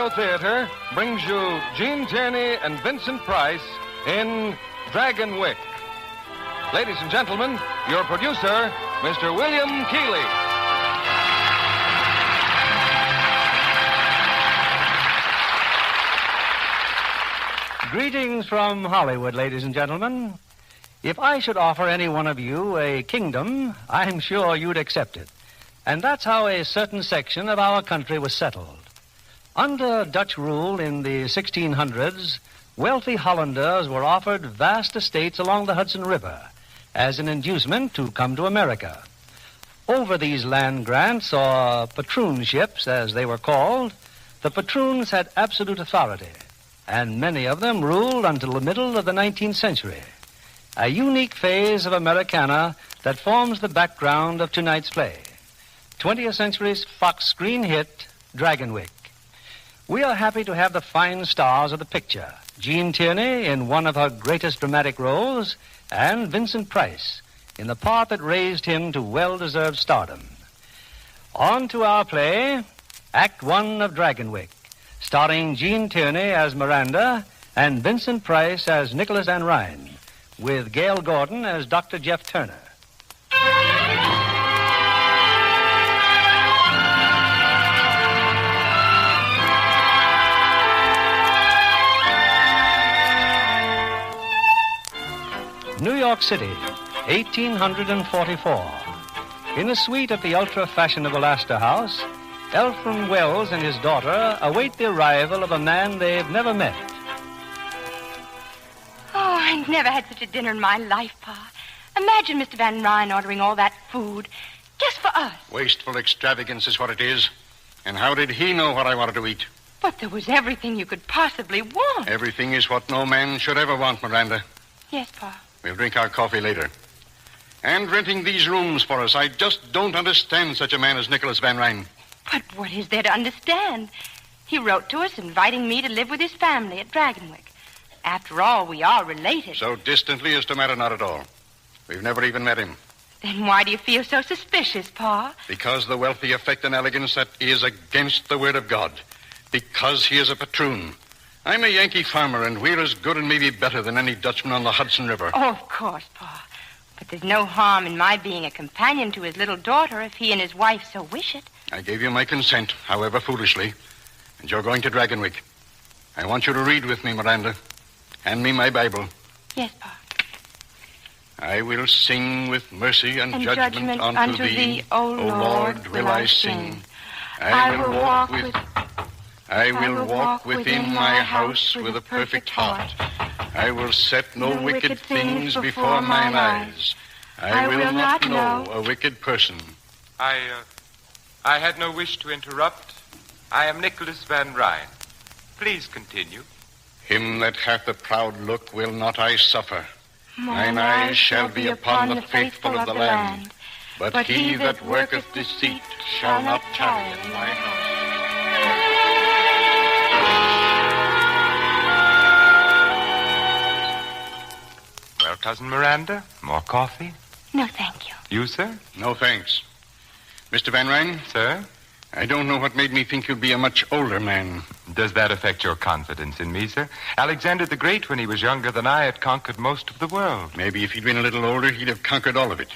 Radio Theater brings you Gene Tierney and Vincent Price in Dragonwyck. Ladies and gentlemen, your producer, Mr. William Keighley. Greetings from Hollywood, ladies and gentlemen. If I should offer any one of you a kingdom, I'm sure you'd accept it. And that's how a certain section of our country was settled. Under Dutch rule in the 1600s, wealthy Hollanders were offered vast estates along the Hudson River as an inducement to come to America. Over these land grants, or patroonships as they were called, the patroons had absolute authority, and many of them ruled until the middle of the 19th century, a unique phase of Americana that forms the background of tonight's play, 20th century's Fox screen hit, Dragonwyck. We are happy to have the fine stars of the picture, Gene Tierney in one of her greatest dramatic roles, and Vincent Price in the part that raised him to well-deserved stardom. On to our play, Act One of Dragonwyck, starring Gene Tierney as Miranda and Vincent Price as Nicholas Van Ryn, with Gail Gordon as Dr. Jeff Turner. New York City, 1844. In a suite at the ultra-fashionable Astor House, Elfram Wells and his daughter await the arrival of a man they've never met. Oh, I never had such a dinner in my life, Pa. Imagine Mr. Van Ryn ordering all that food just for us. Wasteful extravagance is what it is. And how did he know what I wanted to eat? But there was everything you could possibly want. Everything is what no man should ever want, Miranda. Yes, Pa. We'll drink our coffee later. And renting these rooms for us. I just don't understand such a man as Nicholas Van Ryn. But what is there to understand? He wrote to us inviting me to live with his family at Dragonwyck. After all, we are related. So distantly as to matter not at all. We've never even met him. Then why do you feel so suspicious, Pa? Because the wealthy affect an elegance that is against the word of God. Because he is a patroon. I'm a Yankee farmer, and we're as good and maybe better than any Dutchman on the Hudson River. Oh, of course, Pa. But there's no harm in my being a companion to his little daughter if he and his wife so wish it. I gave you my consent, however foolishly, and you're going to Dragonwyck. I want you to read with me, Miranda. Hand me my Bible. Yes, Pa. I will sing with mercy and judgment unto thee, O Lord, will I sing. I will walk within my house with a perfect heart. I will set no wicked things before mine eyes. I will not know a wicked person. I had no wish to interrupt. I am Nicholas Van Ryn. Please continue. Him that hath a proud look will not I suffer. Mine eyes shall be upon the faithful of the land. But he that worketh deceit shall not tarry in my house. Well, Cousin Miranda, more coffee? No, thank you. You, sir? No, thanks. Mr. Van Ryn? Sir? I don't know what made me think you'd be a much older man. Does that affect your confidence in me, sir? Alexander the Great, when he was younger than I, had conquered most of the world. Maybe if he'd been a little older, he'd have conquered all of it.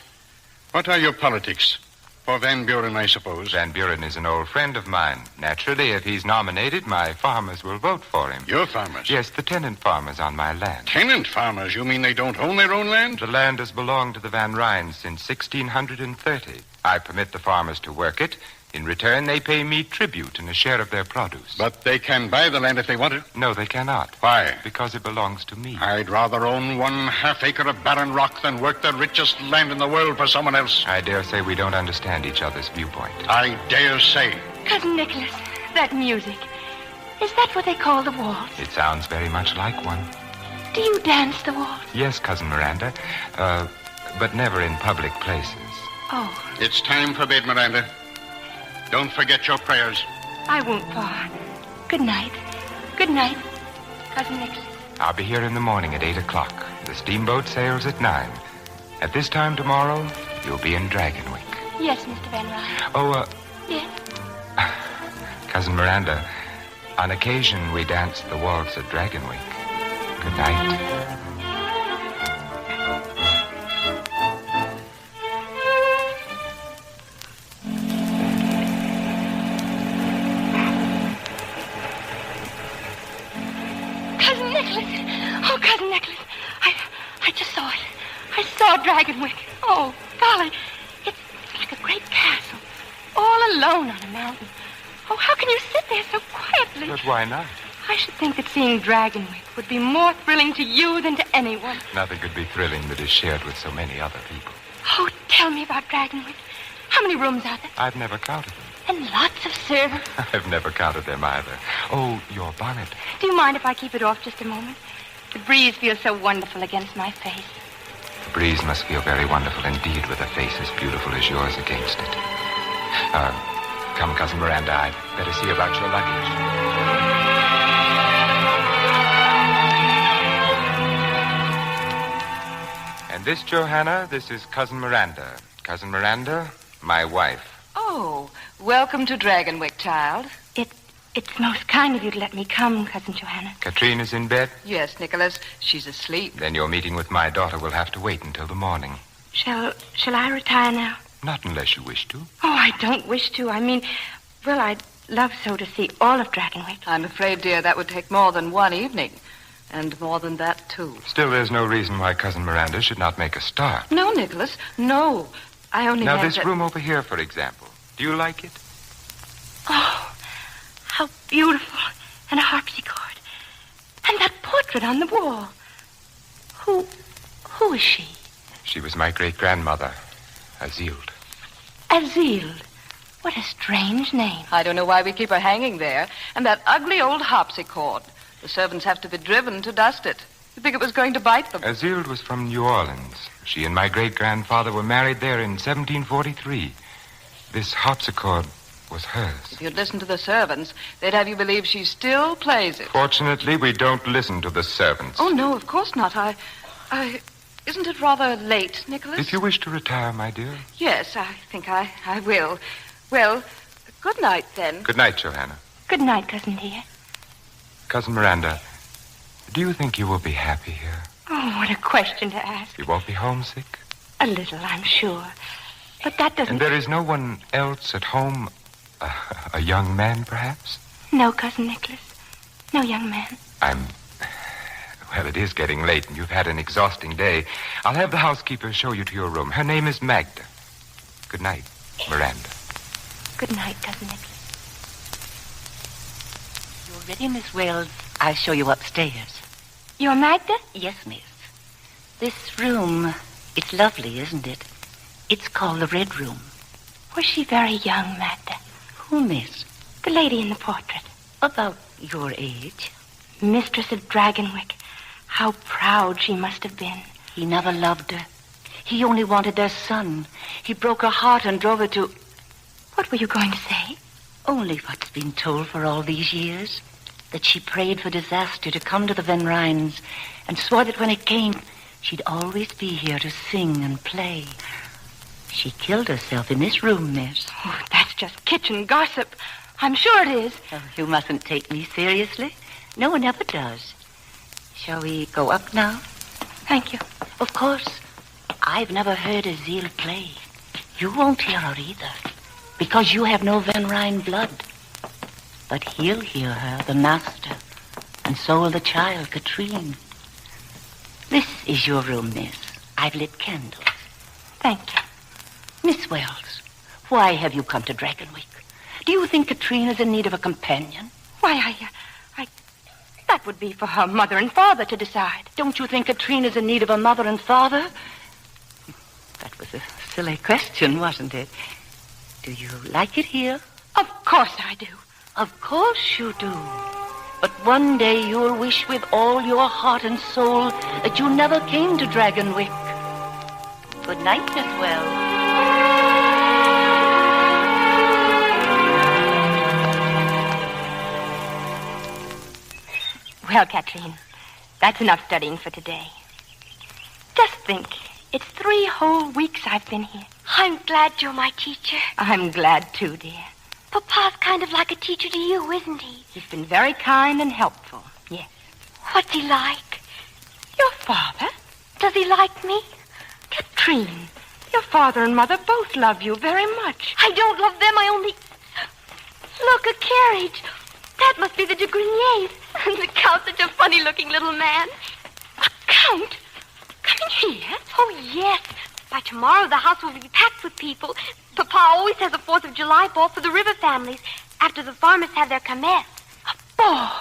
What are your politics? For Van Buren, I suppose. Van Buren is an old friend of mine. Naturally, if he's nominated, my farmers will vote for him. Your farmers? Yes, the tenant farmers on my land. Tenant farmers? You mean they don't own their own land? The land has belonged to the Van Ryns since 1630. I permit the farmers to work it. In return, they pay me tribute and a share of their produce. But they can buy the land if they want it? No, they cannot. Why? Because it belongs to me. I'd rather own 1/2 acre of barren rock than work the richest land in the world for someone else. I dare say we don't understand each other's viewpoint. I dare say. Cousin Nicholas, that music. Is that what they call the waltz? It sounds very much like one. Do you dance the waltz? Yes, Cousin Miranda. But never in public places. Oh. It's time for bed, Miranda. Don't forget your prayers. I won't, Pa. Good night. Good night, Cousin Nicholas. I'll be here in the morning at 8 o'clock. The steamboat sails at 9. At this time tomorrow, you'll be in Dragonwyck. Yes, Mr. Van Ryn. Oh, Yes? Cousin Miranda, On occasion, we danced the waltz at Dragonwyck. Good night. Cousin Nicholas. Oh, Cousin Nicholas. I just saw it. I saw Dragonwyck. Oh, golly. It's like a great castle. All alone on a mountain. Oh, how can you sit there so quietly? But why not? I should think that seeing Dragonwyck would be more thrilling to you than to anyone. Nothing could be thrilling that is shared with so many other people. Oh, tell me about Dragonwyck. How many rooms are there? I've never counted them. And lots of servants. I've never counted them either. Oh, your bonnet. Do you mind if I keep it off just a moment? The breeze feels so wonderful against my face. The breeze must feel very wonderful indeed with a face as beautiful as yours against it. Come, Cousin Miranda, I'd better see about your luggage. And this, Johanna, this is Cousin Miranda. Cousin Miranda, my wife. Oh, welcome to Dragonwyck, child. It's most kind of you to let me come, Cousin Johanna. Katrine is in bed? Yes, Nicholas, she's asleep. Then your meeting with my daughter will have to wait until the morning. Shall I retire now? Not unless you wish to. Oh, I don't wish to. I mean, well, I'd love so to see all of Dragonwyck. I'm afraid, dear, that would take more than one evening. And more than that, too. Still, there's no reason why Cousin Miranda should not make a start. No, Nicholas, no. I only Now, meant this room over here, for example. Do you like it? Oh, how beautiful. And a harpsichord. And that portrait on the wall. Who is she? She was my great-grandmother, Azilde. Azilde. What a strange name. I don't know why we keep her hanging there. And that ugly old harpsichord. The servants have to be driven to dust it. You'd think it was going to bite them. Azilde was from New Orleans. She and my great-grandfather were married there in 1743. This harpsichord was hers. If you'd listen to the servants, they'd have you believe she still plays it. Fortunately, we don't listen to the servants. Oh, no, of course not. Isn't it rather late, Nicholas? If you wish to retire, my dear. Yes, I think I will. Well, good night, then. Good night, Johanna. Good night, Cousin dear. Cousin Miranda, do you think you will be happy here? Oh, what a question to ask. You won't be homesick? A little, I'm sure. But that doesn't... And there is no one else at home? A young man, perhaps? No, Cousin Nicholas. No young man. Well, it is getting late, and you've had an exhausting day. I'll have the housekeeper show you to your room. Her name is Magda. Good night, Miranda. Good night, Cousin Nicholas. You're ready, Miss Wells. I'll show you upstairs. You're Magda? Yes, miss. This room, it's lovely, isn't it? It's called the Red Room. Was she very young, Magda? Who, miss? The lady in the portrait. About your age. Mistress of Dragonwyck. How proud she must have been. He never loved her. He only wanted their son. He broke her heart and drove her to... What were you going to say? Only what's been told for all these years. That she prayed for disaster to come to the Van Ryns and swore that when it came, she'd always be here to sing and play. She killed herself in this room, miss. Oh, that's just kitchen gossip. I'm sure it is. Oh, you mustn't take me seriously. No one ever does. Shall we go up now? Thank you. Of course. I've never heard Azilde play. You won't hear her either, because you have no Van Ryn blood. But he'll hear her, the master, and so will the child, Katrine. This is your room, miss. I've lit candles. Thank you. Miss Wells, why have you come to Dragonwyck? Do you think Katrine is in need of a companion? Why, that would be for her mother and father to decide. Don't you think Katrine is in need of a mother and father? That was a silly question, wasn't it? Do you like it here? Of course I do. Of course you do. But one day you'll wish with all your heart and soul that you never came to Dragonwyck. Good night, Miss Wells. Well, Katrine, that's enough studying for today. Just think, it's 3 whole weeks I've been here. I'm glad you're my teacher. I'm glad too, dear. Papa's kind of like a teacher to you, isn't he? He's been very kind and helpful, yes. What's he like? Your father? Does he like me? Katrine, your father and mother both love you very much. I don't love them, I only... Look, a carriage. That must be the de Grignier's. And the Count's such a funny-looking little man. A Count? Coming here? Oh, yes. By tomorrow, the house will be packed with people. Papa always has a 4th of July ball for the River families after the farmers have their kermesse. A ball?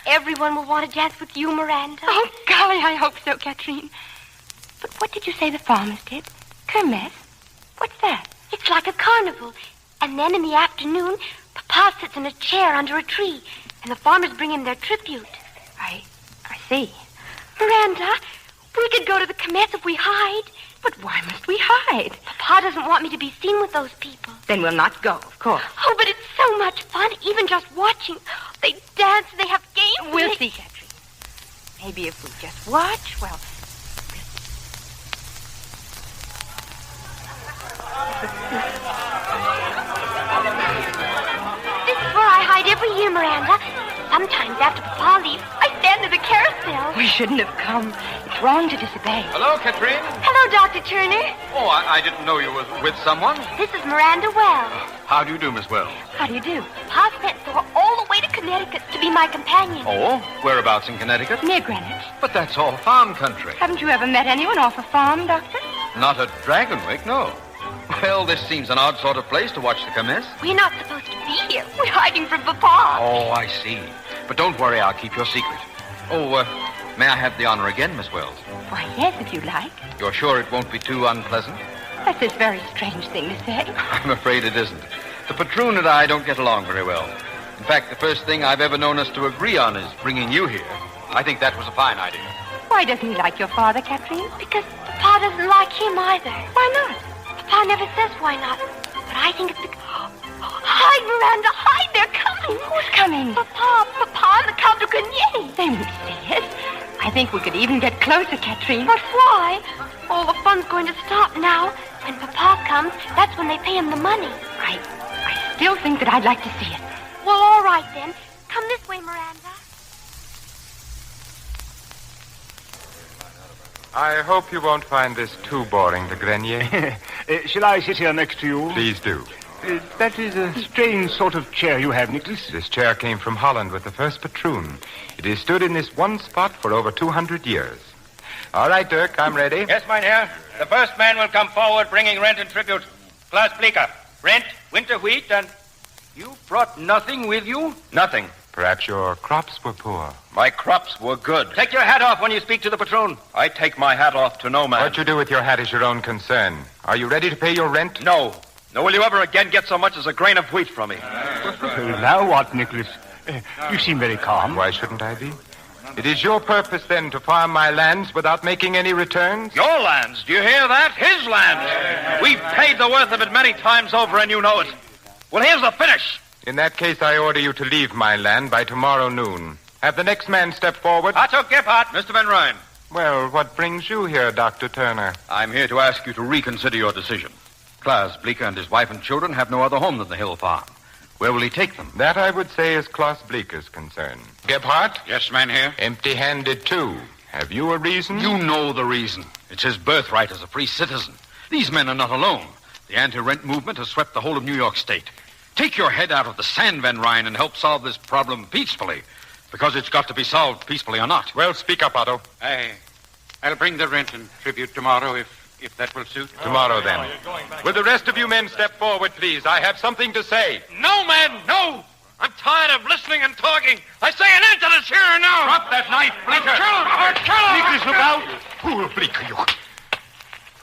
Everyone will want to dance with you, Miranda. Oh, golly, I hope so, Katrine. But what did you say the farmers did? Kermesse? What's that? It's like a carnival. And then in the afternoon, Papa sits in a chair under a tree, and the farmers bring him their tribute. I see. Miranda, we could go to the kermesse if we hide. But why must we hide? Papa doesn't want me to be seen with those people. Then we'll not go, of course. Oh, but it's so much fun, even just watching. They dance, they have games. We'll see, Katrine. Maybe if we just watch, well... This is where I hide every year, Miranda. Sometimes after Papa leaves, I stand in the carousel. We shouldn't have come. It's wrong to disobey. Hello, Katrine. Hello, Dr. Turner. Oh, I didn't know you were with someone. This is Miranda Wells. How do you do, Miss Wells? How do you do? Pa sent for her all the way to Connecticut to be my companion. Oh, whereabouts in Connecticut? Near Greenwich. But that's all farm country. Haven't you ever met anyone off a farm, Doctor? Not at Dragonwyck, no. Well, this seems an odd sort of place to watch the kermesse. We're not supposed to be here. We're hiding from Papa. Oh, I see. But don't worry, I'll keep your secret. Oh, may I have the honor again, Miss Wells? Why, yes, if you like. You're sure it won't be too unpleasant? That's a very strange thing to say. I'm afraid it isn't. The patroon and I don't get along very well. In fact, the first thing I've ever known us to agree on is bringing you here. I think that was a fine idea. Why doesn't he like your father, Katrine? Because Papa doesn't like him either. Why not? Papa never says why not. But I think it's because... Hide, Miranda, hide! They're coming. Who's coming? Papa and the Count de Grenier. They won't see us. I think we could even get closer, Katrine. But why? All the fun's going to stop now. When Papa comes, that's when they pay him the money. I still think that I'd like to see it. Well, all right then. Come this way, Miranda. I hope you won't find this too boring, de Grenier. Shall I sit here next to you? Please do. That is a strange sort of chair you have, Nicholas. This chair came from Holland with the first patroon. It has stood in this one spot for over 200 years. All right, Dirk, I'm ready. Yes, mynheer. The first man will come forward bringing rent and tribute. Klaas Bleeker. Rent, winter wheat, and... You brought nothing with you? Nothing. Perhaps your crops were poor. My crops were good. Take your hat off when you speak to the patroon. I take my hat off to no man. What you do with your hat is your own concern. Are you ready to pay your rent? No. Nor will you ever again get so much as a grain of wheat from me. Now what, Nicholas? You seem very calm. Why shouldn't I be? It is your purpose, then, to farm my lands without making any returns? Your lands? Do you hear that? His lands. We've paid the worth of it many times over, and you know it. Well, here's the finish. In that case, I order you to leave my land by tomorrow noon. Have the next man step forward. Otto Gebhardt. Mr. Van Ryn. Well, what brings you here, Dr. Turner? I'm here to ask you to reconsider your decision. Klaas Bleeker and his wife and children have no other home than the Hill Farm. Where will he take them? That, I would say, is Klaas Bleeker's concern. Gebhardt? Yes, mynheer? Empty-handed, too. Have you a reason? You know the reason. It's his birthright as a free citizen. These men are not alone. The anti-rent movement has swept the whole of New York State. Take your head out of the sand, Van Ryn, and help solve this problem peacefully. Because it's got to be solved peacefully or not. Well, speak up, Otto. I'll bring the rent and tribute tomorrow if that will suit. Tomorrow, then. Will the rest of you men step forward, please? I have something to say. No, man, no. I'm tired of listening and talking. I say an end to this here now. Drop that knife, Bleeker. Kill him. Nicholas, look out! Fool, Bleeker, you...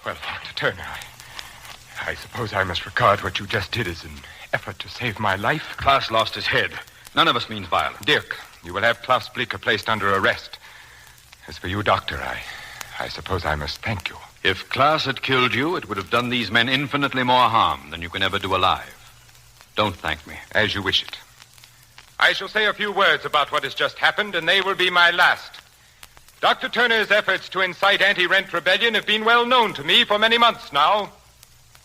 Well, Dr. Turner, I suppose I must regard what you just did as an effort to save my life. Klaas lost his head. None of us means violence. Dirk, you will have Klaas Bleeker placed under arrest. As for you, Doctor, I suppose I must thank you. If Klaas had killed you, it would have done these men infinitely more harm than you can ever do alive. Don't thank me. As you wish it. I shall say a few words about what has just happened, and they will be my last. Dr. Turner's efforts to incite anti-rent rebellion have been well known to me for many months now.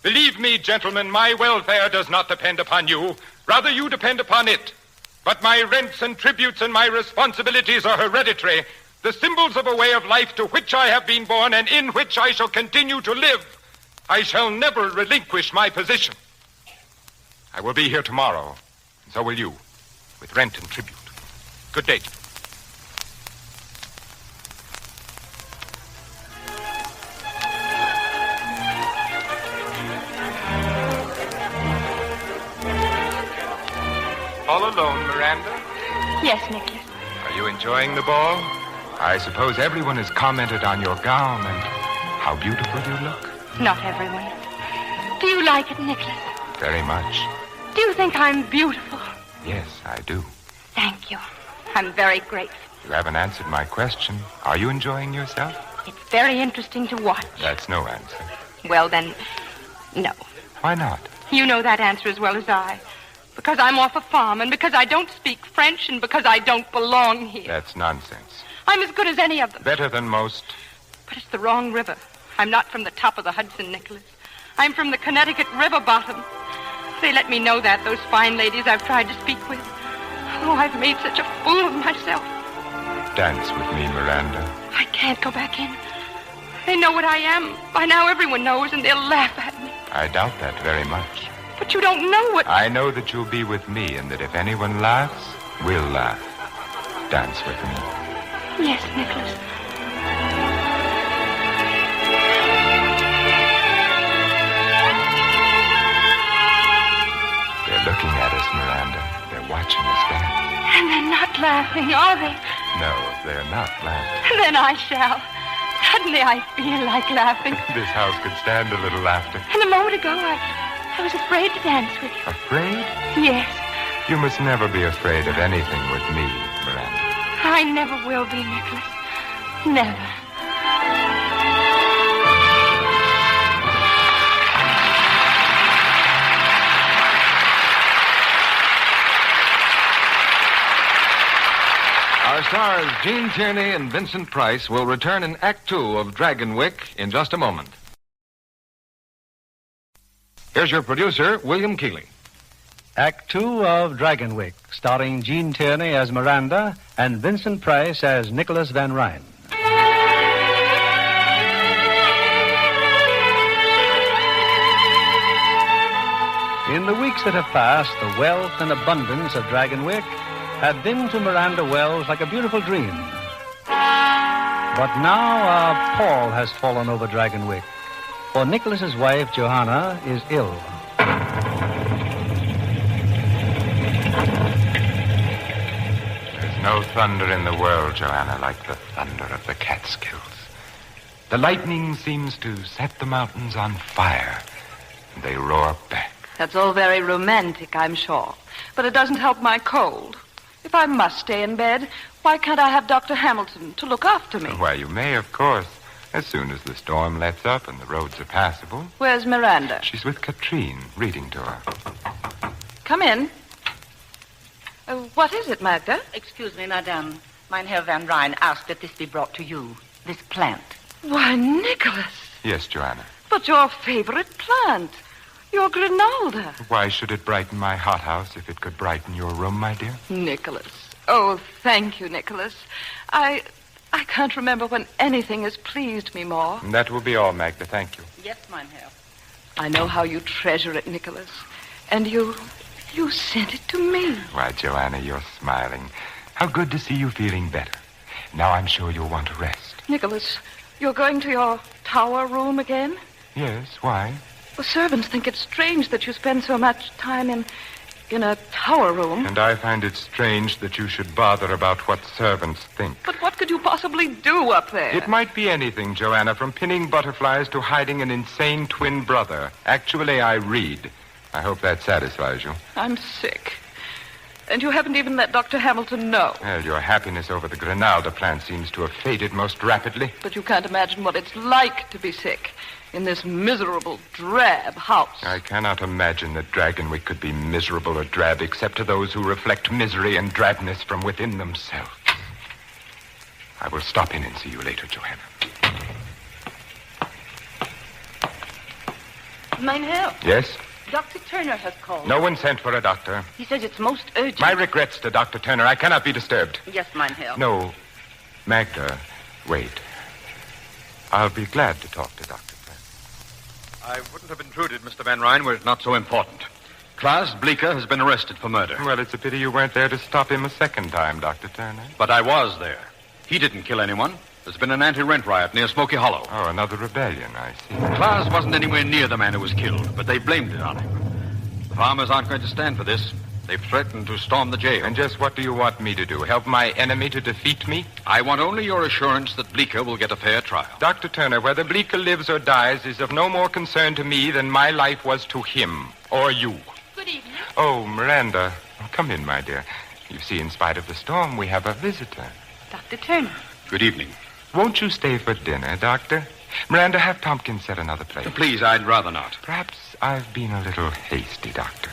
Believe me, gentlemen, my welfare does not depend upon you. Rather, you depend upon it. But my rents and tributes and my responsibilities are hereditary, the symbols of a way of life to which I have been born and in which I shall continue to live. I shall never relinquish my position. I will be here tomorrow, and so will you, with rent and tribute. Good day to you. All alone, Miranda? Yes, Nicholas. Are you enjoying the ball? I suppose everyone has commented on your gown and how beautiful you look. Not everyone. Do you like it, Nicholas? Very much. Do you think I'm beautiful? Yes, I do. Thank you. I'm very grateful. You haven't answered my question. Are you enjoying yourself? It's very interesting to watch. That's no answer. Well, then, no. Why not? You know that answer as well as I. Because I'm off a farm, and because I don't speak French, and because I don't belong here. That's nonsense. I'm as good as any of them. Better than most. But it's the wrong river. I'm not from the top of the Hudson, Nicholas. I'm from the Connecticut river bottom. They let me know that, those fine ladies I've tried to speak with. Oh, I've made such a fool of myself. Dance with me, Miranda. I can't go back in. They know what I am. By now everyone knows, and they'll laugh at me. I doubt that very much. But you don't know what... I know that you'll be with me, and that if anyone laughs, we'll laugh. Dance with me. Yes, Nicholas. They're looking at us, Miranda. They're watching us dance. And they're not laughing, are they? No, they're not laughing. Then I shall. Suddenly I feel like laughing. This house could stand a little laughter. And a moment ago, I was afraid to dance with you. Afraid? Yes. You must never be afraid of anything with me, Miranda. I never will be, Nicholas. Never. Our stars, Gene Tierney and Vincent Price, will return in Act Two of Dragonwyck in just a moment. Here's your producer, William Keighley. Act Two of Dragonwyck, starring Gene Tierney as Miranda and Vincent Price as Nicholas Van Ryn. In the weeks that have passed, the wealth and abundance of Dragonwyck had been to Miranda Wells like a beautiful dream. But now a pall has fallen over Dragonwyck, for Nicholas's wife, Johanna, is ill. There's no thunder in the world, Joanna, like the thunder of the Catskills. The lightning seems to set the mountains on fire, and they roar back. That's all very romantic, I'm sure. But it doesn't help my cold. If I must stay in bed, why can't I have Dr. Hamilton to look after me? Why, you may, of course, as soon as the storm lets up and the roads are passable. Where's Miranda? She's with Katrine, reading to her. Come in. What is it, Magda? Excuse me, madame. Mein Herr Van Ryn asked that this be brought to you. This plant. Why, Nicholas. Yes, Joanna. But your favorite plant. Your Grinalda. Why should it brighten my hothouse if it could brighten your room, my dear? Nicholas. Oh, thank you, Nicholas. I can't remember when anything has pleased me more. And that will be all, Magda. Thank you. Yes, mein Herr. I know how you treasure it, Nicholas. And you sent it to me. Why, Joanna, you're smiling. How good to see you feeling better. Now I'm sure you'll want to rest. Nicholas, you're going to your tower room again? Yes, why? The servants think it's strange that you spend so much time in a tower room. And I find it strange that you should bother about what servants think. But what could you possibly do up there? It might be anything, Joanna, from pinning butterflies to hiding an insane twin brother. Actually, I read. I hope that satisfies you. I'm sick. And you haven't even let Dr. Hamilton know. Well, your happiness over the Grinalda plant seems to have faded most rapidly. But you can't imagine what it's like to be sick in this miserable, drab house. I cannot imagine that Dragonwyck could be miserable or drab except to those who reflect misery and drabness from within themselves. I will stop in and see you later, Johanna. Mein Herr. Yes? Dr. Turner has called. No one sent for a doctor. He says it's most urgent. My regrets to Dr. Turner. I cannot be disturbed. Yes, mein Herr. No. Magda, wait. I'll be glad to talk to Dr. Turner. I wouldn't have intruded, Mr. Van Ryn, were it not so important. Klaus Bleeker has been arrested for murder. Well, it's a pity you weren't there to stop him a second time, Dr. Turner. But I was there. He didn't kill anyone. There's been an anti-rent riot near Smoky Hollow. Oh, another rebellion, I see. Klaus wasn't anywhere near the man who was killed, but they blamed it on him. The farmers aren't going to stand for this. They've threatened to storm the jail. And just what do you want me to do? Help my enemy to defeat me? I want only your assurance that Bleeker will get a fair trial. Dr. Turner, whether Bleeker lives or dies is of no more concern to me than my life was to him or you. Good evening. Oh, Miranda. Come in, my dear. You see, in spite of the storm, we have a visitor. Dr. Turner. Good evening. Won't you stay for dinner, Doctor? Miranda, have Tompkins set another place. Please, I'd rather not. Perhaps I've been a little hasty, Doctor.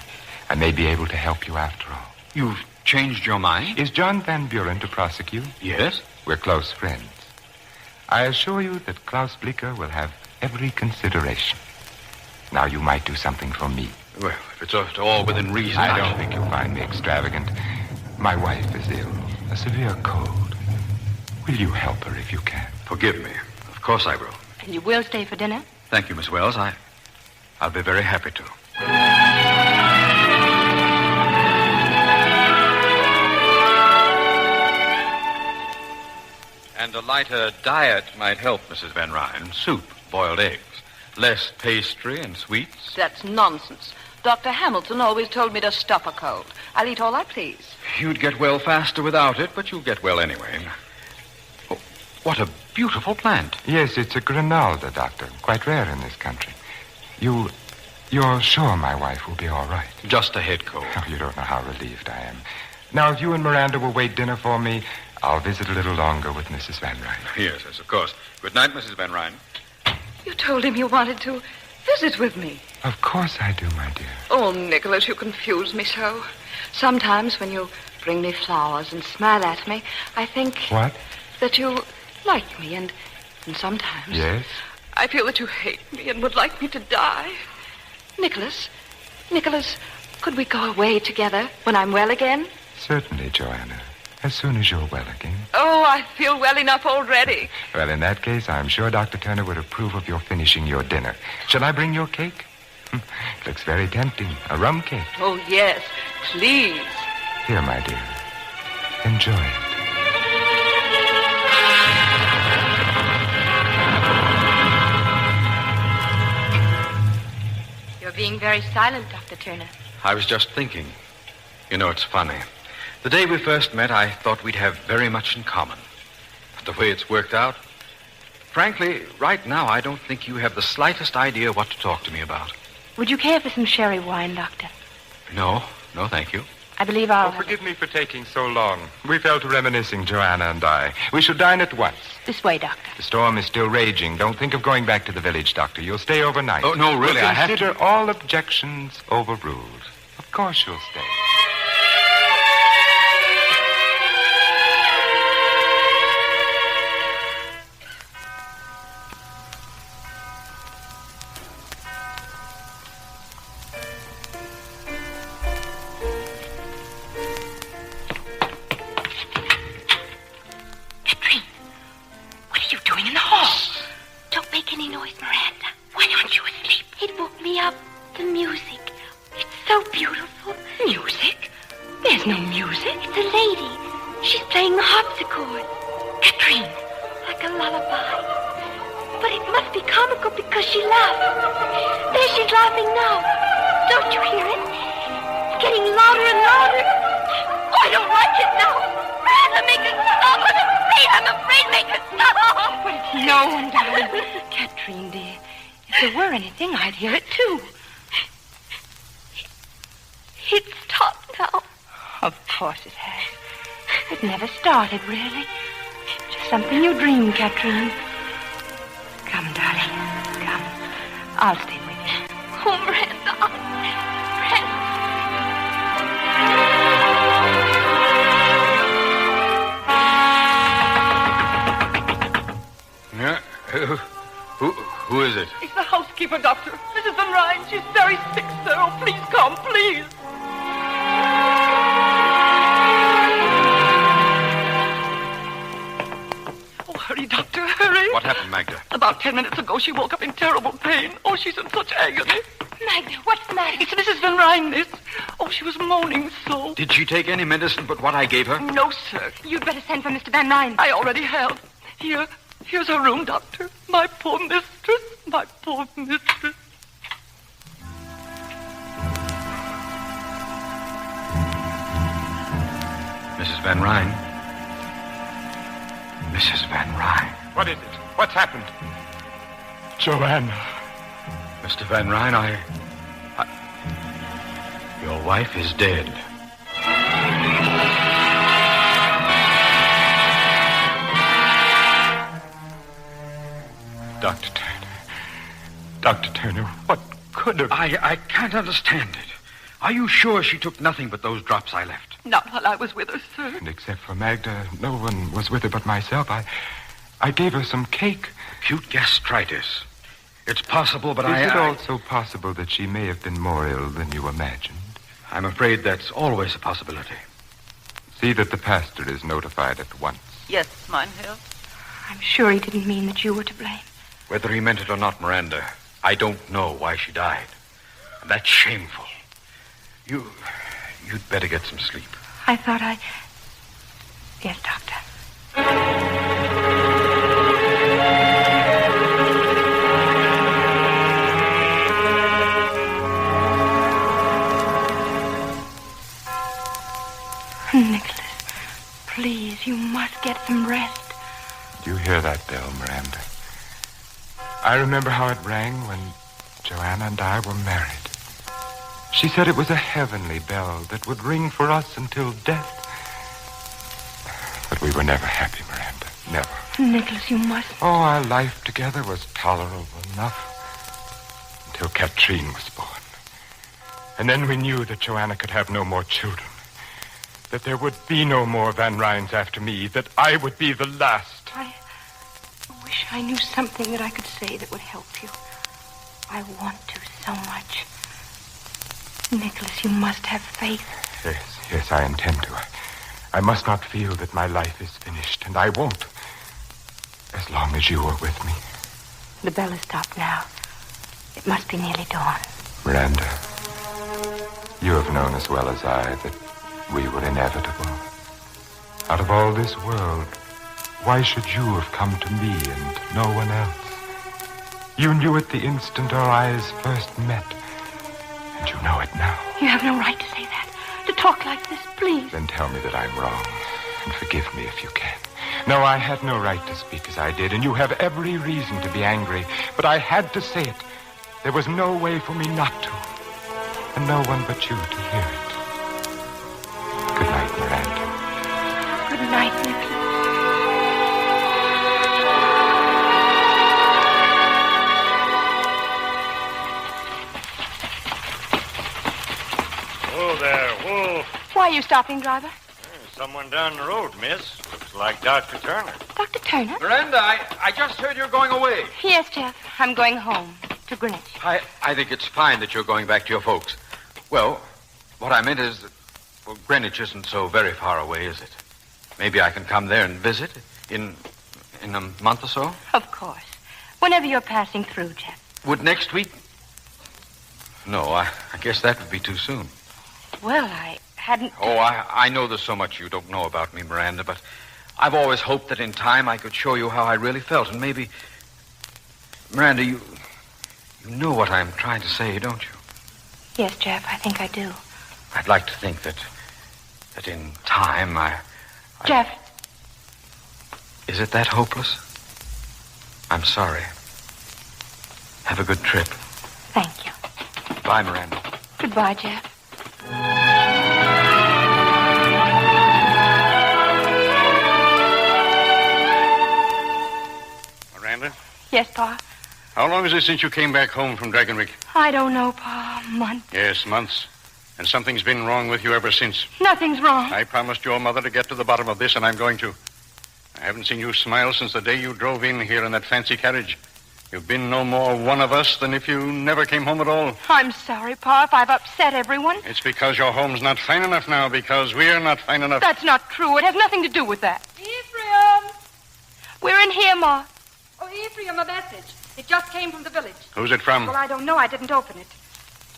I may be able to help you after all. You've changed your mind? Is John Van Buren to prosecute? Yes. We're close friends. I assure you that Klaus Bleeker will have every consideration. Now you might do something for me. Well, if it's at all within reason, I don't think you'll find me extravagant. My wife is ill, a severe cold. Will you help her if you can? Forgive me. Of course I will. And you will stay for dinner? Thank you, Miss Wells. I'll be very happy to. And a lighter diet might help, Mrs. Van Ryn. Soup, boiled eggs, less pastry and sweets. That's nonsense. Dr. Hamilton always told me to stop a cold. I'll eat all I please. You'd get well faster without it, but you'll get well anyway. Oh, what a beautiful plant. Yes, it's a Grinalda, Doctor. Quite rare in this country. You're sure my wife will be all right? Just a head cold. Oh, you don't know how relieved I am. Now, if you and Miranda will wait dinner for me, I'll visit a little longer with Mrs. Van Ryn. Yes, of course. Good night, Mrs. Van Ryn. You told him you wanted to visit with me. Of course I do, my dear. Oh, Nicholas, you confuse me so. Sometimes when you bring me flowers and smile at me, I think... What? That you like me, and sometimes... Yes? I feel that you hate me and would like me to die. Nicholas, could we go away together when I'm well again? Certainly, Joanna. As soon as you're well again. Oh, I feel well enough already. Well, in that case, I'm sure Dr. Turner would approve of your finishing your dinner. Shall I bring your cake? Looks very tempting. A rum cake. Oh, yes. Please. Here, my dear. Enjoy it. You're being very silent, Dr. Turner. I was just thinking. You know, it's funny. The day we first met, I thought we'd have very much in common. But the way it's worked out, frankly, right now, I don't think you have the slightest idea what to talk to me about. Would you care for some sherry wine, Doctor? No, thank you. I believe I'll... Forgive me for taking so long. We fell to reminiscing, Joanna and I. We should dine at once. This way, Doctor. The storm is still raging. Don't think of going back to the village, Doctor. You'll stay overnight. Oh, no, really, I have to... Consider all objections overruled. Of course you'll stay. Really? Just something you dreamed, Catherine. Come, darling. Come. I'll stay with you. Oh, Miranda. Yeah. Who is it? It's the housekeeper, Doctor. Mrs. Van Ryn. She's very sick, sir. Oh, please come, please. Oh, hurry, Doctor, hurry. What happened, Magda? About 10 minutes ago, she woke up in terrible pain. Oh, she's in such agony. Magda, what's the matter? It's Mrs. Van Ryn, miss. Oh, she was moaning so. Did she take any medicine but what I gave her? No, sir. You'd better send for Mr. Van Ryn. I already have. Here's her room, Doctor. My poor mistress. My poor mistress. Mrs. Van Ryn. Mrs. Van Ryn. What is it? What's happened? Joanna. Mr. Van Ryn, Your wife is dead. Dr. Turner, what could have... I can't understand it. Are you sure she took nothing but those drops I left? Not while I was with her, sir. And except for Magda, no one was with her but myself. I gave her some cake. Acute gastritis. It's possible, but Is it also possible that she may have been more ill than you imagined? I'm afraid that's always a possibility. See that the pastor is notified at once. Yes, mein Herr. I'm sure he didn't mean that you were to blame. Whether he meant it or not, Miranda, I don't know why she died. And that's shameful. You'd better get some sleep. I thought Yes, Doctor. Nicholas, please, you must get some rest. Do you hear that bell, Miranda? I remember how it rang when Joanna and I were married. She said it was a heavenly bell that would ring for us until death. But we were never happy, Miranda. Never. Nicholas, you must... Oh, our life together was tolerable enough until Katrine was born. And then we knew that Joanna could have no more children. That there would be no more Van Ryns after me. That I would be the last. I wish I knew something that I could say that would help you. I want to so much. Nicholas, you must have faith. Yes, I intend to. I must not feel that my life is finished, and I won't. As long as you are with me. The bell has stopped now. It must be nearly dawn. Miranda, you have known as well as I that we were inevitable. Out of all this world, why should you have come to me and no one else? You knew it the instant our eyes first met. And you know it now. You have no right to say that. To talk like this, please. Then tell me that I'm wrong. And forgive me if you can. No, I had no right to speak as I did, and you have every reason to be angry. But I had to say it. There was no way for me not to. And no one but you to hear it. Good night, Miranda. Good night, Nicholas. Whoa there, whoa. Why are you stopping, driver? There's someone down the road, miss. Looks like Dr. Turner. Dr. Turner? Miranda, I just heard you're going away. Yes, Jeff. I'm going home to Greenwich. I think it's fine that you're going back to your folks. Well, what I meant is that, well, Greenwich isn't so very far away, is it? Maybe I can come there and visit in a month or so? Of course. Whenever you're passing through, Jeff. Would next week? No, I guess that would be too soon. Well, I hadn't... Oh, I know there's so much you don't know about me, Miranda, but I've always hoped that in time I could show you how I really felt, and maybe... Miranda, you know what I'm trying to say, don't you? Yes, Jeff, I think I do. I'd like to think that in time Jeff. Is it that hopeless? I'm sorry. Have a good trip. Thank you. Bye, Miranda. Goodbye, Jeff. Miranda? Yes, Pa? How long is it since you came back home from Dragonwyck? I don't know, Pa. Months. Yes, months. And something's been wrong with you ever since. Nothing's wrong. I promised your mother to get to the bottom of this, and I'm going to. I haven't seen you smile since the day you drove in here in that fancy carriage. You've been no more one of us than if you never came home at all. I'm sorry, Pa, if I've upset everyone. It's because your home's not fine enough now, because we're not fine enough. That's not true. It has nothing to do with that. Ephraim! We're in here, Ma. Oh, Ephraim, a message. It just came from the village. Who's it from? Well, I don't know. I didn't open it.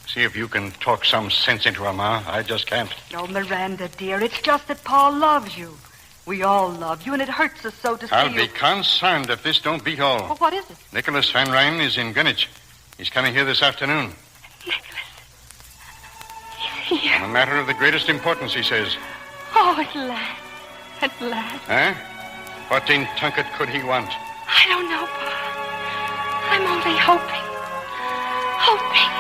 See if you can talk some sense into her, Ma. I just can't. Oh, Miranda, dear, it's just that Pa loves you. We all love you, and it hurts us so to see I'll you. be concerned if this don't beat all. Well, what is it? Nicholas Van Ryn is in Greenwich. He's coming here this afternoon. Nicholas. He's here. On a matter of the greatest importance, he says. Oh, at last. At last. Huh? What in Tunket could he want? I don't know, Pa. I'm only hoping. Hoping.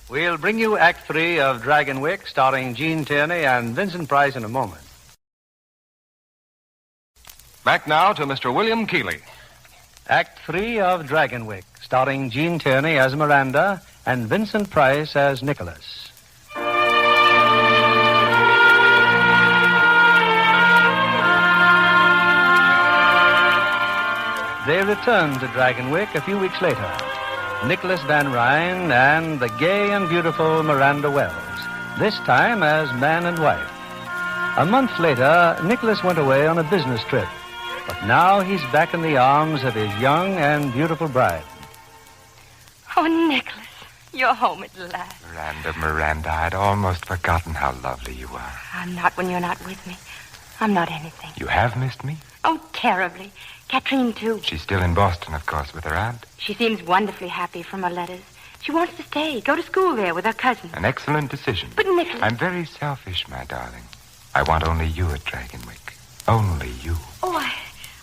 We'll bring you Act 3 of Dragonwyck, starring Gene Tierney and Vincent Price in a moment. Back now to Mr. William Keeley. Act 3 of Dragonwyck, starring Gene Tierney as Miranda and Vincent Price as Nicholas. They returned to Dragonwyck a few weeks later. Nicholas Van Ryn and the gay and beautiful Miranda Wells, this time as man and wife. A month later, Nicholas went away on a business trip, but now he's back in the arms of his young and beautiful bride. Oh, Nicholas, you're home at last. Miranda, I'd almost forgotten how lovely you are. I'm not when you're not with me. I'm not anything. You have missed me? Oh, terribly. Katrine, too. She's still in Boston, of course, with her aunt. She seems wonderfully happy from her letters. She wants to stay, go to school there with her cousin. An excellent decision. But, Nicholas... I'm very selfish, my darling. I want only you at Dragonwyck. Only you. Oh,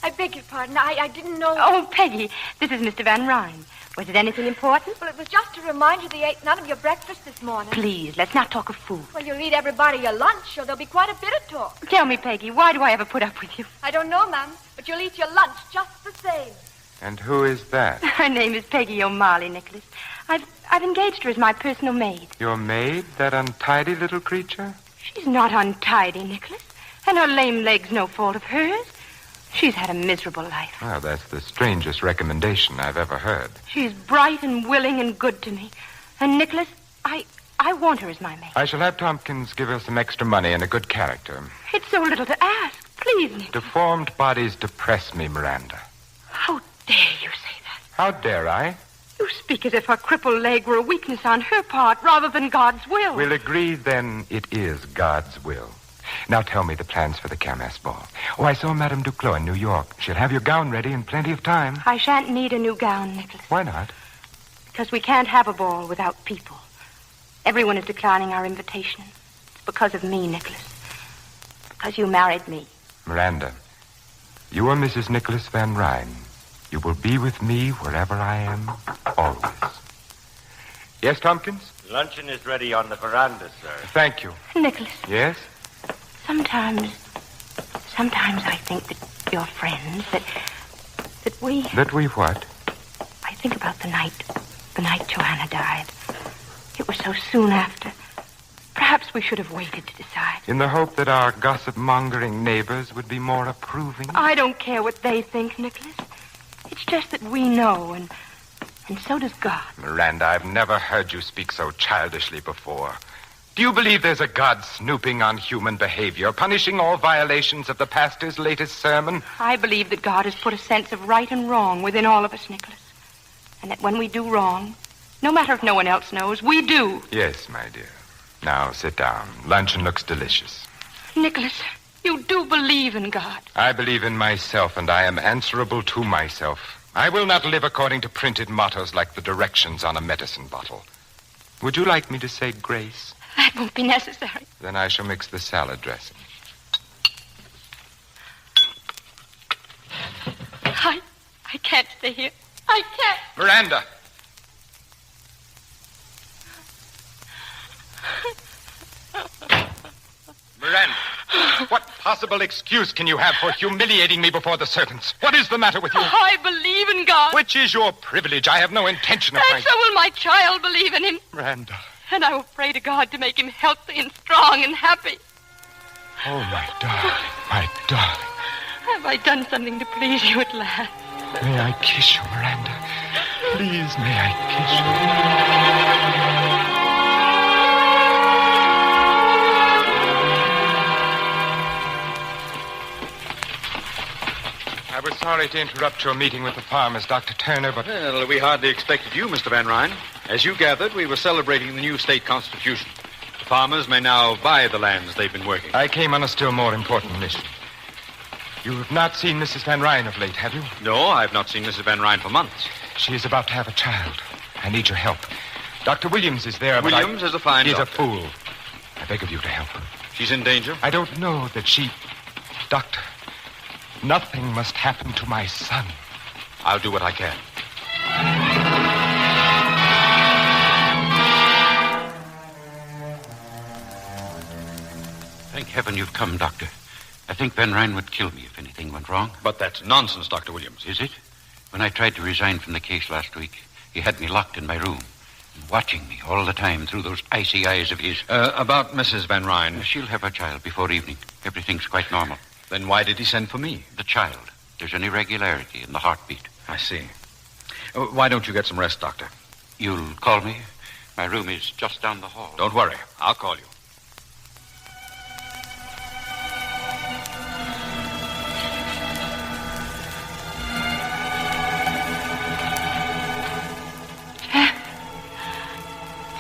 I beg your pardon. I didn't know... Oh, Peggy, this is Mr. Van Ryn. Was it anything important? Well, it was just to remind you that you ate none of your breakfast this morning. Please, let's not talk of food. Well, you'll eat everybody your lunch, or there'll be quite a bit of talk. Tell me, Peggy, why do I ever put up with you? I don't know, ma'am, but you'll eat your lunch just the same. And who is that? Her name is Peggy O'Malley, Nicholas. I've engaged her as my personal maid. Your maid? That untidy little creature? She's not untidy, Nicholas. And her lame leg's no fault of hers. She's had a miserable life. Well, that's the strangest recommendation I've ever heard. She's bright and willing and good to me. And, Nicholas, I want her as my maid. I shall have Tompkins give her some extra money and a good character. It's so little to ask. Please, Nicholas. Deformed bodies depress me, Miranda. How dare you say that? How dare I? You speak as if her crippled leg were a weakness on her part rather than God's will. We'll agree, then, it is God's will. Now tell me the plans for the Kermesse ball. Oh, I saw Madame Duclos in New York. She'll have your gown ready in plenty of time. I shan't need a new gown, Nicholas. Why not? Because we can't have a ball without people. Everyone is declining our invitation. It's because of me, Nicholas. Because you married me. Miranda, you are Mrs. Nicholas Van Ryn. You will be with me wherever I am, always. Yes, Tompkins? Luncheon is ready on the veranda, sir. Thank you. Nicholas. Yes? Sometimes I think that your friends, that we... That we what? I think about the night Joanna died. It was so soon after. Perhaps we should have waited to decide. In the hope that our gossip-mongering neighbors would be more approving? I don't care what they think, Nicholas. It's just that we know, and so does God. Miranda, I've never heard you speak so childishly before. Do you believe there's a God snooping on human behavior, punishing all violations of the pastor's latest sermon? I believe that God has put a sense of right and wrong within all of us, Nicholas. And that when we do wrong, no matter if no one else knows, we do. Yes, my dear. Now, sit down. Luncheon looks delicious. Nicholas, you do believe in God. I believe in myself, and I am answerable to myself. I will not live according to printed mottos like the directions on a medicine bottle. Would you like me to say grace? That won't be necessary. Then I shall mix the salad dressing. stay here. I can't. Miranda! Miranda, what possible excuse can you have for humiliating me before the servants? What is the matter with you? I believe in God. Which is your privilege. I have no intention of And so will my child believe in him. Miranda. And I will pray to God to make him healthy and strong and happy. Oh, my darling, my darling. Have I done something to please you at last? May I kiss you, Miranda? Please, may I kiss you? I was sorry to interrupt your meeting with the farmers, Dr. Turner, but... Well, we hardly expected you, Mr. Van Ryn. As you gathered, we were celebrating the new state constitution. The farmers may now buy the lands they've been working. I came on a still more important mission. You have not seen Mrs. Van Ryn of late, have you? No, I've not seen Mrs. Van Ryn for months. She is about to have a child. I need your help. Dr. Williams is there, but Williams is a fine He's doctor. a fool. I beg of you to help her. She's in danger? I don't know that she... Doctor, nothing must happen to my son. I'll do what I can. Thank heaven you've come, Doctor. I think Van Ryn would kill me if anything went wrong. But that's nonsense, Dr. Williams. Is it? When I tried to resign from the case last week, he had me locked in my room, watching me all the time through those icy eyes of his. About Mrs. Van Ryn. She'll have a child before evening. Everything's quite normal. Then why did he send for me? The child. There's an irregularity in the heartbeat. I see. Why don't you get some rest, Doctor? You'll call me? My room is just down the hall. Don't worry. I'll call you.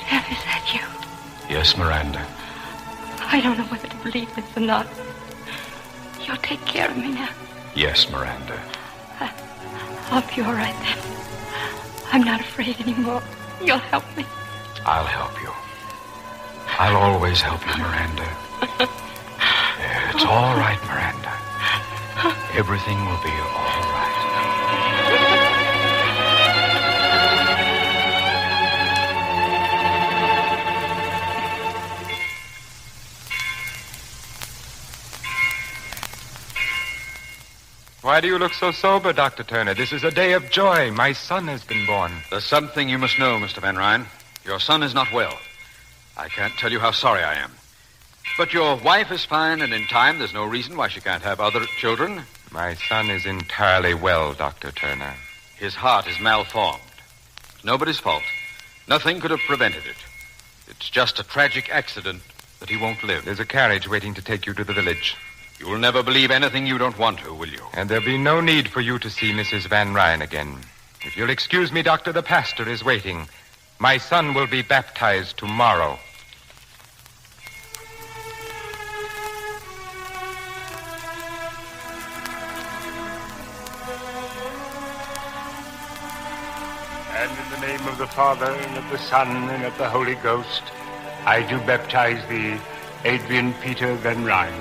Jeff, is that you? Yes, Miranda. I don't know whether to believe this or not. You'll take care of me now. Yes, Miranda. I'll be all right then. I'm not afraid anymore. You'll help me. I'll help you. I'll always help you, Miranda. It's all right, Miranda. Everything will be all right. Why do you look so sober, Dr. Turner? This is a day of joy. My son has been born. There's something you must know, Mr. Van Ryn. Your son is not well. I can't tell you how sorry I am. But your wife is fine, and in time, there's no reason why she can't have other children. My son is entirely well, Dr. Turner. His heart is malformed. It's nobody's fault. Nothing could have prevented it. It's just a tragic accident that he won't live. There's a carriage waiting to take you to the village. You'll never believe anything you don't want to, will you? And there'll be no need for you to see Mrs. Van Ryn again. If you'll excuse me, Doctor, the pastor is waiting. My son will be baptized tomorrow. And in the name of the Father, and of the Son, and of the Holy Ghost, I do baptize thee, Adrian Peter Van Ryn.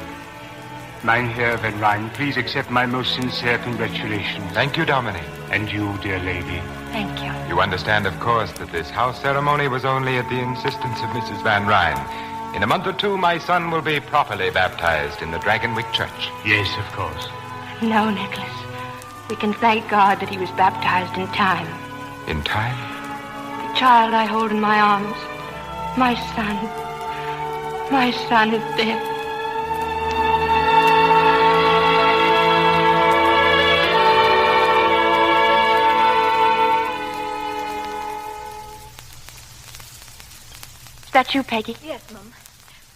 Mynheer Van Ryn, please accept my most sincere congratulations. Thank you, Dominic. And you, dear lady. Thank you. You understand, of course, that this house ceremony was only at the insistence of Mrs. Van Ryn. In a month or two, my son will be properly baptized in the Dragonwyck Church. Yes, of course. No, Nicholas. We can thank God that he was baptized in time. In time? The child I hold in my arms, my son is dead. Is that you, Peggy? Yes, Mum.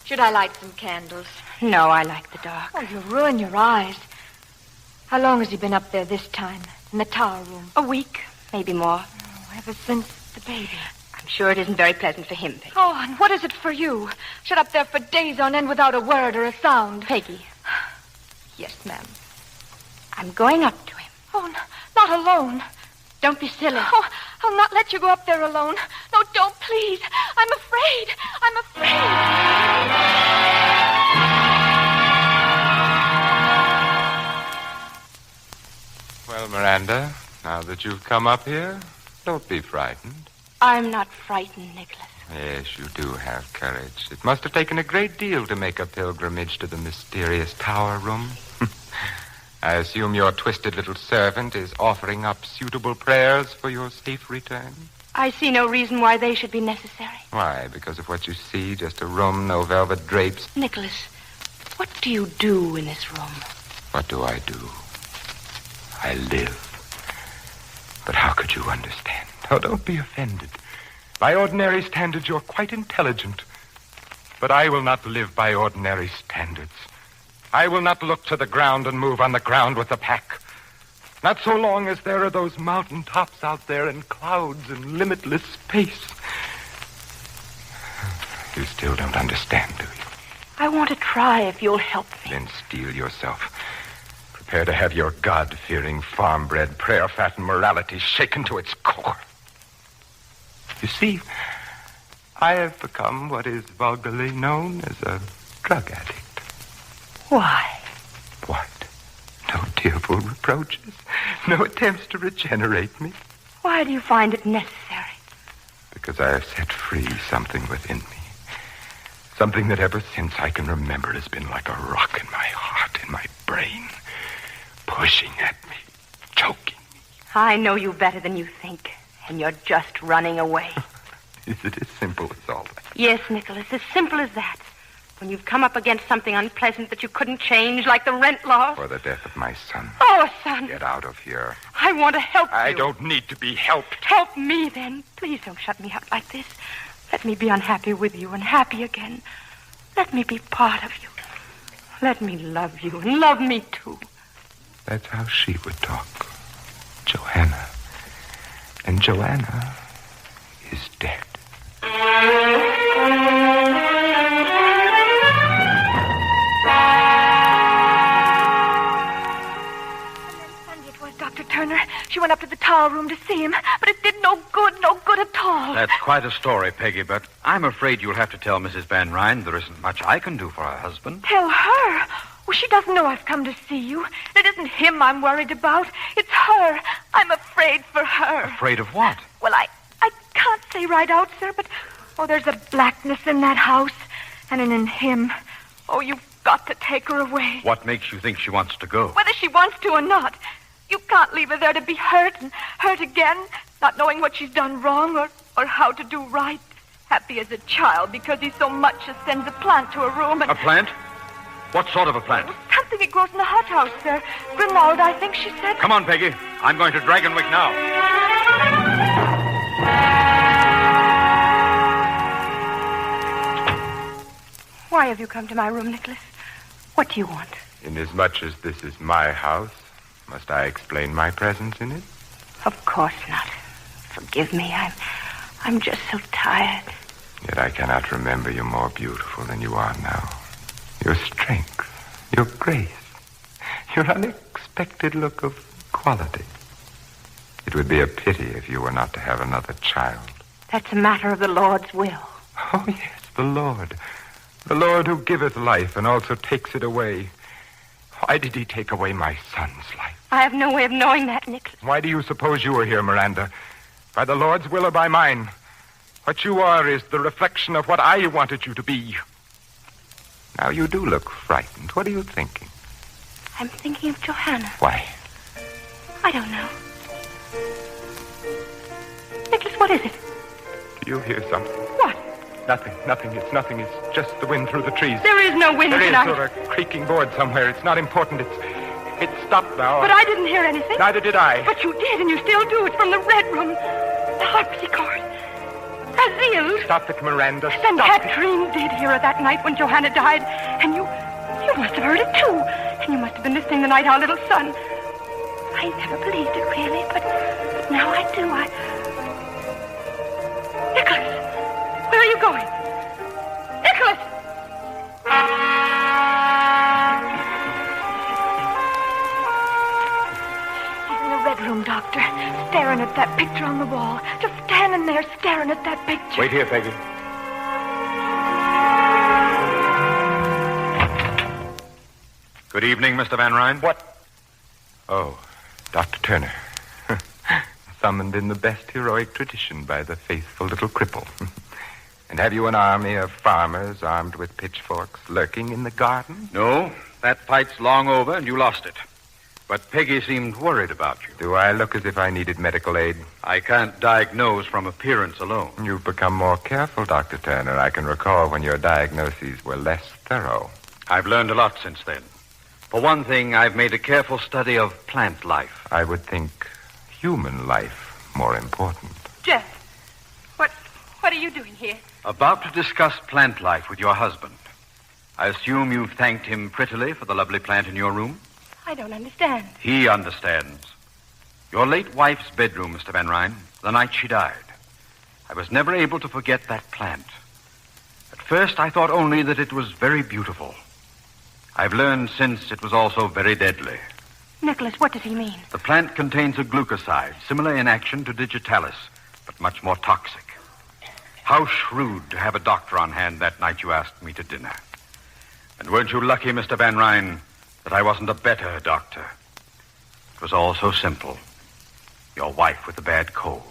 Should I light some candles? No, I like the dark. Oh, you'll ruin your eyes. How long has he been up there this time, in the tower room? A week, maybe more. Oh, ever since the baby. I'm sure it isn't very pleasant for him, Peggy. Oh, and what is it for you? Shut up there for days on end without a word or a sound. Peggy. Yes, ma'am. I'm going up to him. Oh, not alone. Don't be silly. Oh, I'll not let you go up there alone. No, don't, please. I'm afraid. I'm afraid. Well, Miranda, Now that you've come up here, don't be frightened. I'm not frightened, Nicholas. Yes, you do have courage. It must have taken a great deal to make a pilgrimage to the mysterious tower room. I assume your twisted little servant is offering up suitable prayers for your safe return? I see no reason why they should be necessary. Why? Because of what you see? Just a room, no velvet drapes? Nicholas, what do you do in this room? What do? I live. But how could you understand? Oh, don't be offended. By ordinary standards, you're quite intelligent. But I will not live by ordinary standards. I will not look to the ground and move on the ground with the pack. Not so long as there are those mountain tops out there and clouds and limitless space. You still don't understand, do you? I want to try if you'll help me. Then steel yourself. Prepare to have your God-fearing, farm-bred, prayer-fattened morality shaken to its core. You see, I have become what is vulgarly known as a drug addict. Why? What? No tearful reproaches? No attempts to regenerate me? Why do you find it necessary? Because I have set free something within me. Something that ever since I can remember has been like a rock in my heart, in my brain. Pushing at me, choking me. I know you better than you think, and you're just running away. Is it as simple as all that? Yes, Nicholas, as simple as that. When you've come up against something unpleasant that you couldn't change, like the rent law. Or the death of my son. Oh, son. Get out of here. I want to help you. I don't need to be helped. Help me, then. Please don't shut me out like this. Let me be unhappy with you and happy again. Let me be part of you. Let me love you and love me, too. That's how she would talk. Joanna. And Joanna is dead. Dr. Turner. She went up to the tower room to see him, but it did no good at all. That's quite a story, Peggy, but I'm afraid you'll have to tell Mrs. Van Ryn there isn't much I can do for her husband. Tell her? Well, she doesn't know I've come to see you. It isn't him I'm worried about. It's her. I'm afraid for her. Afraid of what? Well, I can't say right out, sir, but, there's a blackness in that house and in him. Oh, you've got to take her away. What makes you think she wants to go? Whether she wants to or not. You can't leave her there to be hurt and hurt again, not knowing what she's done wrong or how to do right. Happy as a child because he so much as sends a plant to her room and... A plant? What sort of a plant? Something that grows in the hothouse, sir. Grimald, I think she said. Come on, Peggy. I'm going to Dragonwyck now. Why have you come to my room, Nicholas? What do you want? Inasmuch as this is my house, must I explain my presence in it? Of course not. Forgive me. I'm just so tired. Yet I cannot remember you more beautiful than you are now. Your strength, your grace, your unexpected look of quality. It would be a pity if you were not to have another child. That's a matter of the Lord's will. Oh, yes, the Lord. The Lord who giveth life and also takes it away. Why did he take away my son's life? I have no way of knowing that, Nicholas. Why do you suppose you are here, Miranda? By the Lord's will or by mine? What you are is the reflection of what I wanted you to be. Now, you do look frightened. What are you thinking? I'm thinking of Johanna. Why? I don't know. Nicholas, what is it? Do you hear something? What? Nothing. It's nothing. It's just the wind through the trees. There is no wind tonight. There is, or a creaking board somewhere. It's not important. It's stopped now. But I didn't hear anything. Neither did I. But you did, and you still do. It's from the Red Room. The harpsichord. Azil. Stop it, Miranda. And Stop Katrine did hear her that night when Johanna died. And you must have heard it, too. And you must have been listening the night our little son... I never believed it, really, but now I do. Nicholas! Where are you going? Nicholas! He's in the Red Room, Doctor, staring at that picture on the wall. Just standing there staring at that picture. Wait here, Peggy. Good evening, Mr. Van Ryn. What? Oh, Dr. Turner. summoned in the best heroic tradition by the faithful little cripple. And have you an army of farmers armed with pitchforks lurking in the garden? No, that fight's long over and you lost it. But Peggy seemed worried about you. Do I look as if I needed medical aid? I can't diagnose from appearance alone. You've become more careful, Dr. Turner. I can recall when your diagnoses were less thorough. I've learned a lot since then. For one thing, I've made a careful study of plant life. I would think human life more important. Jeff, what are you doing here? About to discuss plant life with your husband. I assume you've thanked him prettily for the lovely plant in your room? I don't understand. He understands. Your late wife's bedroom, Mr. Van Ryn, the night she died. I was never able to forget that plant. At first, I thought only that it was very beautiful. I've learned since it was also very deadly. Nicholas, what does he mean? The plant contains a glucoside, similar in action to digitalis, but much more toxic. How shrewd to have a doctor on hand that night you asked me to dinner. And weren't you lucky, Mr. Van Ryn, that I wasn't a better doctor? It was all so simple. Your wife with the bad cold.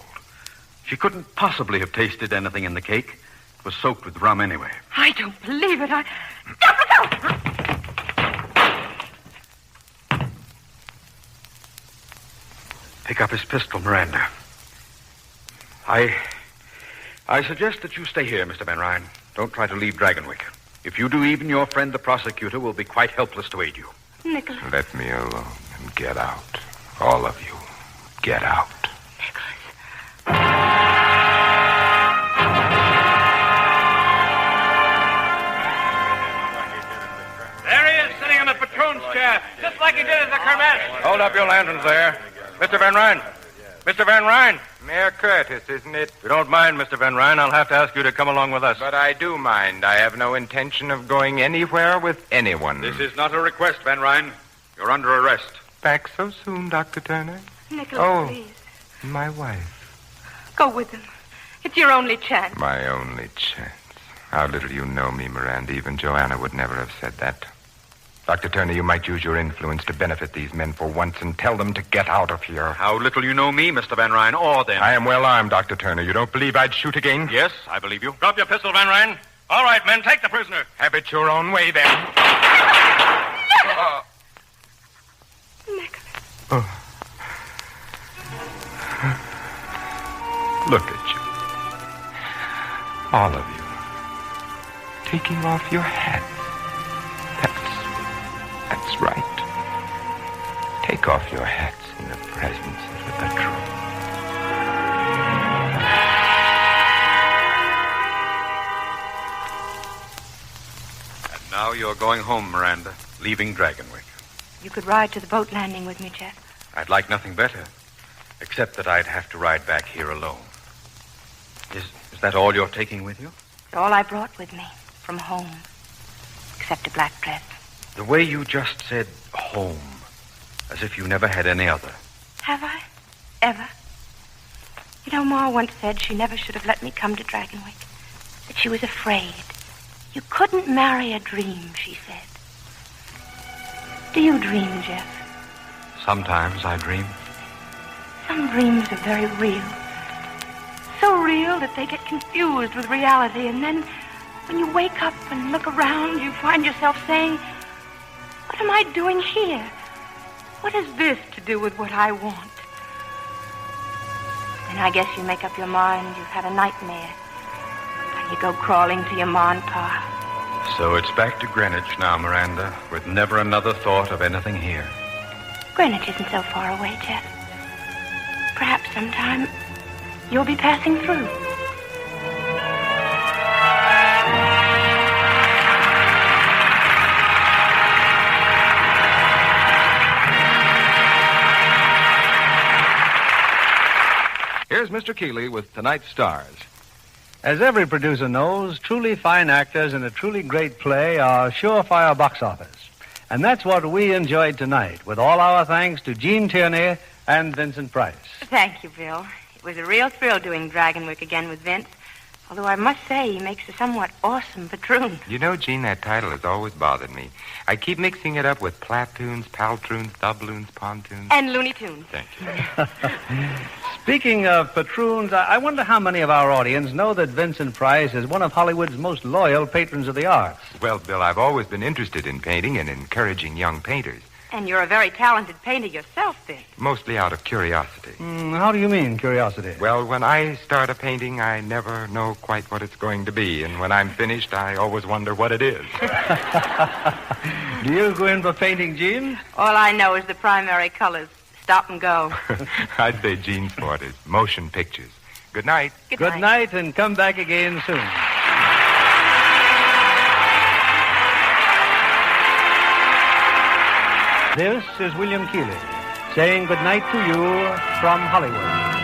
She couldn't possibly have tasted anything in the cake. It was soaked with rum anyway. I don't believe it. Pick up his pistol, Miranda. I suggest that you stay here, Mr. Van Ryn. Don't try to leave Dragonwyck. If you do, even your friend, the prosecutor, will be quite helpless to aid you. Nicholas. Let me alone and get out. All of you, get out. There he is, sitting in the patroon's chair, just like he did at the kermesse. Hold up your lanterns there. Mr. Van Ryn. Mr. Van Ryn. Mayor Curtis, isn't it? If you don't mind, Mr. Van Ryn, I'll have to ask you to come along with us. But I do mind. I have no intention of going anywhere with anyone. This is not a request, Van Ryn. You're under arrest. Back so soon, Dr. Turner? Nicholas, please. My wife. Go with him. It's your only chance. My only chance. How little you know me, Miranda. Even Joanna would never have said that. Dr. Turner, you might use your influence to benefit these men for once and tell them to get out of here. How little you know me, Mr. Van Ryn, or them. I am well armed, Dr. Turner. You don't believe I'd shoot again? Yes, I believe you. Drop your pistol, Van Ryn. All right, men, take the prisoner. Have it your own way, then. Nicholas. Oh. Look at you. All of you. Taking off your hats. That's right. Take off your hats in the presence of the patrol. And now you're going home, Miranda, leaving Dragonwyck. You could ride to the boat landing with me, Jeff. I'd like nothing better, except that I'd have to ride back here alone. Is that all you're taking with you? It's all I brought with me from home, except a black dress. The way you just said home, as if you never had any other. Have I? Ever? You know, Ma once said she never should have let me come to Dragonwyck. That she was afraid. You couldn't marry a dream, she said. Do you dream, Jeff? Sometimes I dream. Some dreams are very real. So real that they get confused with reality, and then when you wake up and look around, you find yourself saying, what am I doing here? What is this to do with what I want? Then I guess you make up your mind you've had a nightmare. And you go crawling to your ma and pa. So it's back to Greenwich now, Miranda, with never another thought of anything here. Greenwich isn't so far away, Jeff. Perhaps sometime you'll be passing through. Here's Mr. Keeley with tonight's stars. As every producer knows, truly fine actors in a truly great play are surefire box office. And that's what we enjoyed tonight, with all our thanks to Gene Tierney and Vincent Price. Thank you, Bill. It was a real thrill doing Dragonwyck again with Vince. Although I must say he makes a somewhat awesome patroon. You know, Gene, that title has always bothered me. I keep mixing it up with platoons, paltroons, doubloons, pontoons. And Looney Tunes. Thank you. Speaking of patroons, I wonder how many of our audience know that Vincent Price is one of Hollywood's most loyal patrons of the arts. Well, Bill, I've always been interested in painting and encouraging young painters. And you're a very talented painter yourself, Vic. Mostly out of curiosity. How do you mean, curiosity? Well, when I start a painting, I never know quite what it's going to be. And when I'm finished, I always wonder what it is. Do you go in for painting, Gene? All I know is the primary colors. Stop and go. I'd say Gene's sport is motion pictures. Good night. Good night, and come back again soon. This is William Keighley saying good night to you from Hollywood.